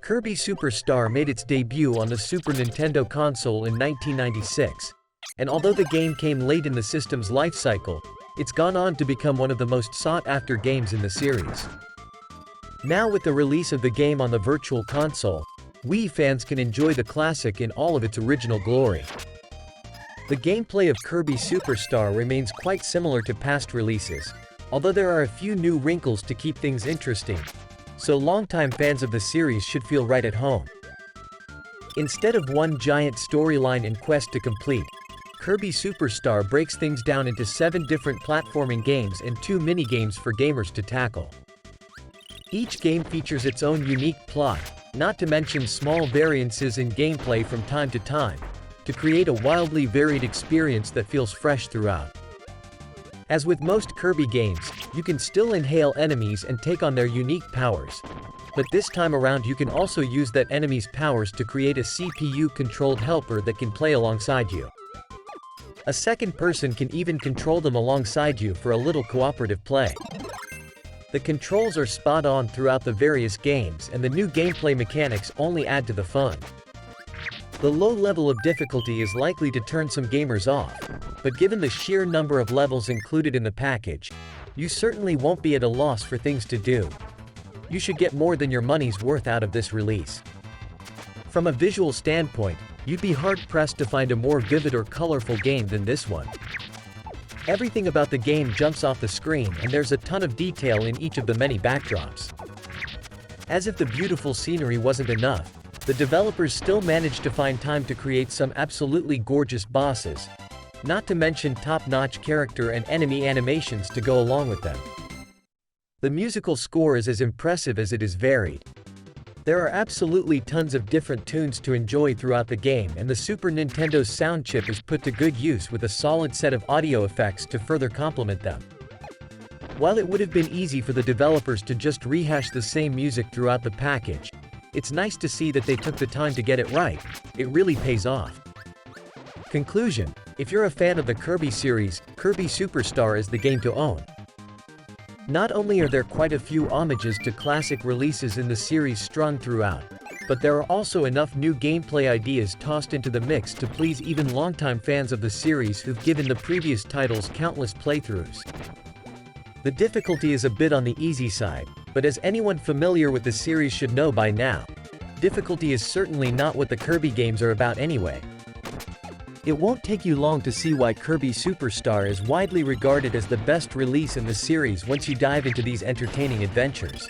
Kirby Super Star made its debut on the Super Nintendo console in 1996, and although the game came late in the system's life cycle, it's gone on to become one of the most sought-after games in the series. Now with the release of the game on the Virtual Console, Wii fans can enjoy the classic in all of its original glory. The gameplay of Kirby Super Star remains quite similar to past releases, although there are a few new wrinkles to keep things interesting, so longtime fans of the series should feel right at home. Instead of one giant storyline and quest to complete, Kirby Super Star breaks things down into 7 different platforming games and 2 minigames for gamers to tackle. Each game features its own unique plot, not to mention small variances in gameplay from time to time, to create a wildly varied experience that feels fresh throughout. As with most Kirby games, you can still inhale enemies and take on their unique powers, but this time around you can also use that enemy's powers to create a CPU-controlled helper that can play alongside you. A second person can even control them alongside you for a little cooperative play. The controls are spot on throughout the various games, and the new gameplay mechanics only add to the fun. The low level of difficulty is likely to turn some gamers off, but given the sheer number of levels included in the package, you certainly won't be at a loss for things to do. You should get more than your money's worth out of this release. From a visual standpoint, you'd be hard-pressed to find a more vivid or colorful game than this one. Everything about the game jumps off the screen, and there's a ton of detail in each of the many backdrops. As if the beautiful scenery wasn't enough, the developers still managed to find time to create some absolutely gorgeous bosses, not to mention top-notch character and enemy animations to go along with them. The musical score is as impressive as it is varied. There are absolutely tons of different tunes to enjoy throughout the game, and the Super Nintendo's sound chip is put to good use with a solid set of audio effects to further complement them. While it would have been easy for the developers to just rehash the same music throughout the package, it's nice to see that they took the time to get it right. It really pays off. Conclusion: if you're a fan of the Kirby series, Kirby Super Star is the game to own. Not only are there quite a few homages to classic releases in the series strung throughout, but there are also enough new gameplay ideas tossed into the mix to please even longtime fans of the series who've given the previous titles countless playthroughs. The difficulty is a bit on the easy side, but as anyone familiar with the series should know by now, difficulty is certainly not what the Kirby games are about anyway. It won't take you long to see why Kirby Super Star is widely regarded as the best release in the series once you dive into these entertaining adventures.